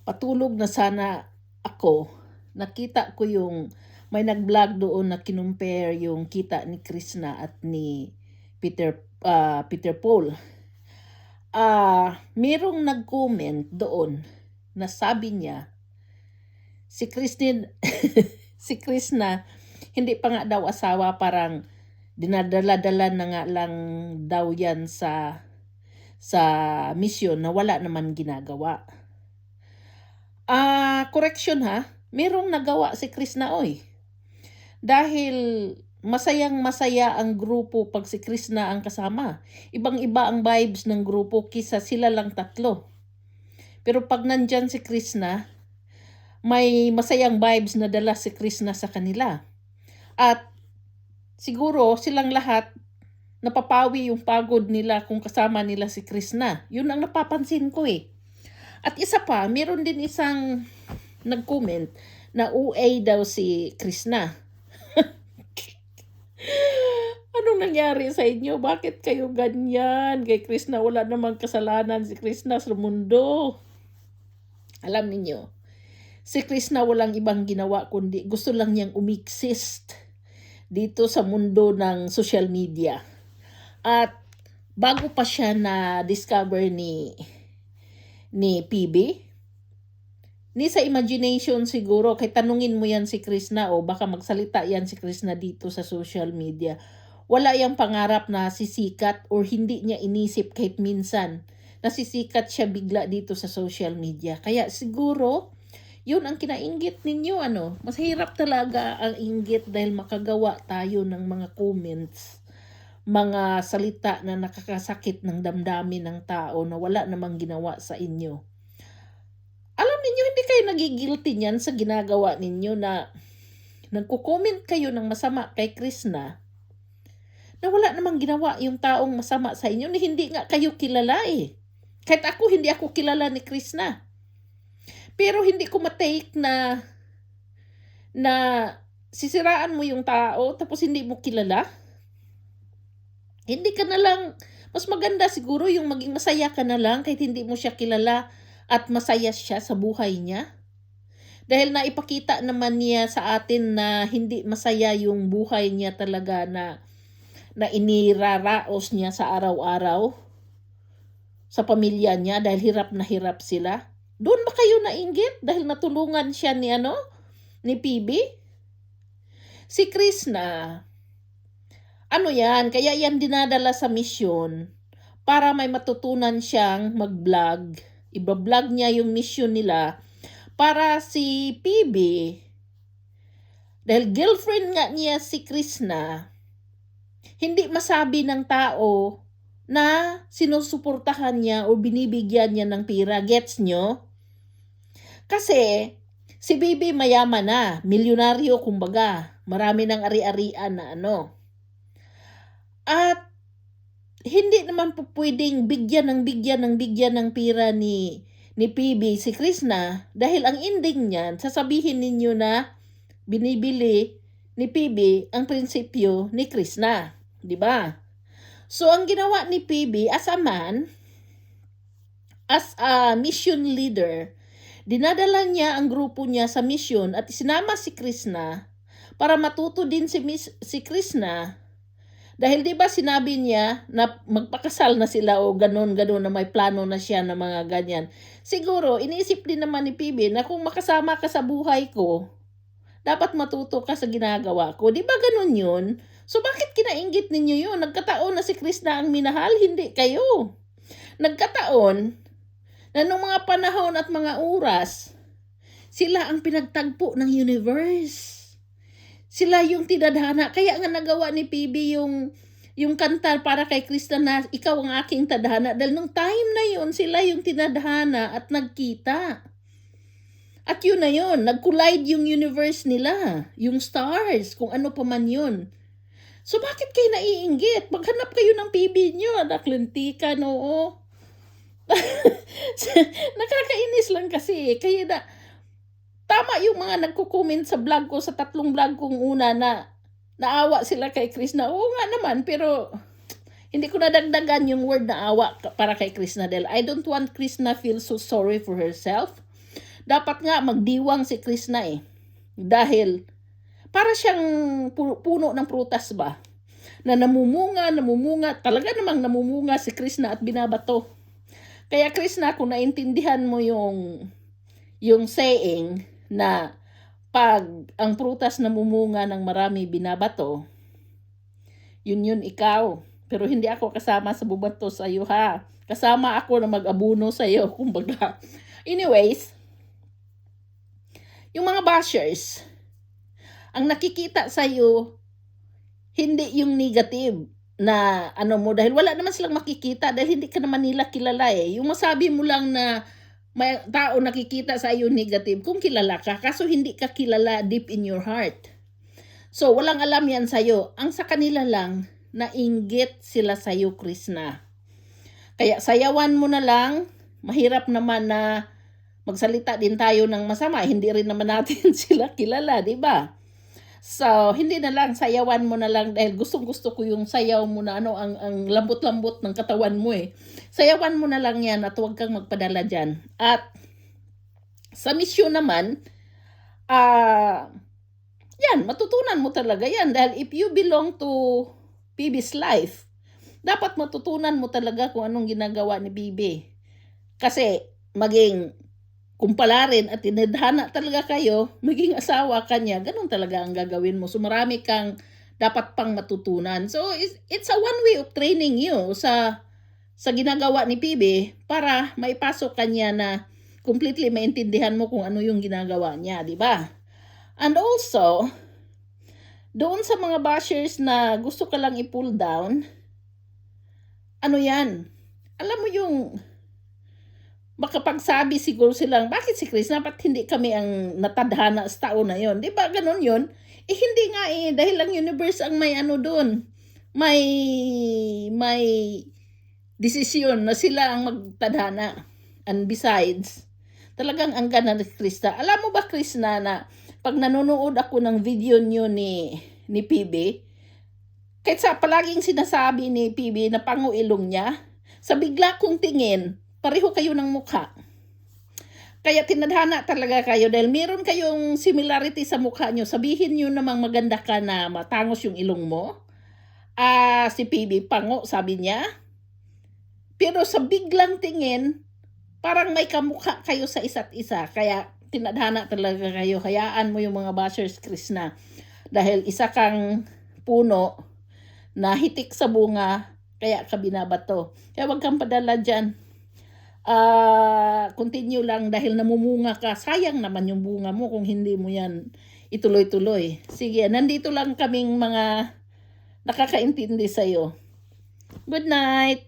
Patulog na sana ako, nakita ko yung may nag-vlog doon na kinumpare yung kita ni Krishna at ni Peter Paul. Merong nag-comment doon na sabi niya, si Krishna, si Krishna, hindi pa nga daw asawa, parang dinadala-dala na nga lang daw yan sa mission na wala naman ginagawa. Correction ha, merong nagawa si Krishna oy. Dahil masayang-masaya ang grupo pag si Krishna ang kasama. Ibang-iba ang vibes ng grupo kisa sila lang tatlo. Pero pag nandyan si Krishna, may masayang vibes na dala si Krishna sa kanila. At siguro silang lahat napapawi yung pagod nila kung kasama nila si Krishna. Yun ang napapansin ko eh. At isa pa, meron din isang nag-comment na UA daw si Krishna. Anong nangyari sa inyo? Bakit kayo ganyan? Kay Krishna, wala namang kasalanan si Krishna sa mundo. Alam niyo, si Krishna walang ibang ginawa kundi gusto lang niyang umexist dito sa mundo ng social media. At bago pa siya na-discover ni PB, ni sa imagination siguro, kay tanungin mo yan si Krishna o baka magsalita yan si Krishna dito sa social media, wala yang pangarap na sisikat or hindi niya inisip kahit minsan na sisikat siya bigla dito sa social media. Kaya siguro yun ang kinainggit ninyo, mas hirap talaga ang inggit dahil makagawa tayo ng mga comments, mga salita na nakakasakit ng damdamin ng tao na wala namang ginawa sa inyo. Alam niyo, hindi kayo nagigilty niyan sa ginagawa ninyo na nagko-comment kayo ng masama kay Krishna na wala namang ginawa yung taong masama sa inyo na hindi nga kayo kilala eh. Kahit ako, hindi ako kilala ni Krishna. Pero hindi ko matake na sisiraan mo yung tao tapos hindi mo kilala. Hindi ka na lang, mas maganda siguro yung maging masaya ka na lang kahit hindi mo siya kilala at masaya siya sa buhay niya. Dahil naipakita naman niya sa atin na hindi masaya yung buhay niya talaga na iniraraos niya sa araw-araw sa pamilya niya dahil hirap na hirap sila. Doon ba kayo nainggit dahil natulungan siya ni PB? Si Krishna, yan, kaya yan dinadala sa mission para may matutunan siyang mag-vlog. Iba-vlog niya yung mission nila para si PB, dahil girlfriend nga niya si Krishna, hindi masabi ng tao na sinusuportahan niya o binibigyan niya ng pira. Gets nyo? Kasi si PB mayaman na, milyonaryo kumbaga, marami ng ari-arian na At hindi naman po pwedeng bigyan ng pira ni PB si Krishna dahil ang ending niyan, sasabihin ninyo na binibili ni PB ang prinsipyo ni Krishna, di ba? So ang ginawa ni PB as a man, as a mission leader, dinadala niya ang grupo niya sa mission at sinama si Krishna para matuto din si Krishna. Dahil di ba sinabi niya na magpakasal na sila o ganon na may plano na siya na mga ganyan. Siguro, iniisip din naman ni PB na kung makasama ka sa buhay ko, dapat matuto ka sa ginagawa ko. Di ba ganon yun? So bakit kinainggit ninyo yun? Nagkataon na si Krishna ang minahal, hindi kayo. Nagkataon na nung mga panahon at mga oras, sila ang pinagtagpo ng universe. Sila yung tinadhana. Kaya nga nagawa ni PB yung kanta para kay Krishna na ikaw ang aking tadhana. Dahil nung time na yun, sila yung tinadhana at nagkita. At yun na yun, nag-collide yung universe nila, yung stars, kung ano pa man yun. So bakit kayo naiinggit? Maghanap kayo ng PB nyo, naklintikan, oo. Nakakainis lang kasi. Kaya tama yung mga nagko-comment sa vlog ko, sa 3 vlog kong una na naawa sila kay Krishna. Oo nga naman, pero hindi ko nadagdagan yung word na awa para kay Krishna dahil I don't want Krishna feel so sorry for herself Dapat nga magdiwang si Krishna eh. Dahil para siyang puno ng prutas ba? Na namumunga, talaga namang namumunga si Krishna at binabato. Kaya Krishna, kung naintindihan mo yung saying na pag ang prutas namumunga ng marami binabato, yun ikaw. Pero hindi ako kasama sa bubato sa iyo ha. Kasama ako na mag-abuno sa iyo, kumbaga. Anyways, yung mga bashers, ang nakikita sa iyo, hindi yung negative na ano mo, dahil wala naman silang makikita dahil hindi ka naman nila kilala eh. Yung masabi mo lang na may tao nakikita sa iyo negative kung kilala ka, kaso hindi ka kilala deep in your heart. So, walang alam yan sa iyo. Ang sa kanila lang, nainggit sila sa iyo, Krishna. Kaya sayawan mo na lang, mahirap naman na magsalita din tayo ng masama, hindi rin naman natin sila kilala, di ba? So, hindi na lang, sayawan mo na lang dahil gustong-gusto ko yung sayaw mo na ang lambot-lambot ng katawan mo eh. Sayawan mo na lang yan at huwag kang magpadala dyan. At sa misyon naman, yan, matutunan mo talaga yan. Dahil if you belong to PB's life, dapat matutunan mo talaga kung anong ginagawa ni PB. Kasi maging kumpalarin at tinadhana talaga kayo, maging asawa kanya, ganun talaga ang gagawin mo. So marami kang dapat pang matutunan. So it's a one way of training you sa ginagawa ni PB para maipasok kanya na completely maintindihan mo kung ano yung ginagawa niya, di ba? And also, doon sa mga bashers na gusto ka lang i-pull down, ano yan? Alam mo yung makapagsabi siguro silang, bakit si Krishna, ba't hindi kami ang natadhana sa tao na yon? Di ba ganon yun? Eh hindi nga eh, dahil ang universe ang may ano doon. May desisyon na sila ang magtadhana. And besides, talagang ang gana ni Krishna. Alam mo ba Krishna na pag nanonood ako ng video nyo ni PB, kahit sa palaging sinasabi ni PB na pango ilong niya, sa bigla kong tingin, pareho kayo ng mukha. Kaya tinadhana talaga kayo dahil meron kayong similarity sa mukha nyo. Sabihin nyo namang maganda ka na matangos yung ilong mo. Si PB, pango, sabi niya. Pero sa biglang tingin, parang may kamukha kayo sa isa't isa. Kaya tinadhana talaga kayo. Hayaan mo yung mga bashers, Krishna. Dahil isa kang puno na hitik sa bunga, kaya ka binabato. Kaya wag kang padala dyan. Continue lang dahil namumunga ka. Sayang naman yung bunga mo kung hindi mo yan ituloy-tuloy. Sige, nandito lang kaming mga nakakaintindi sa'yo. Good night!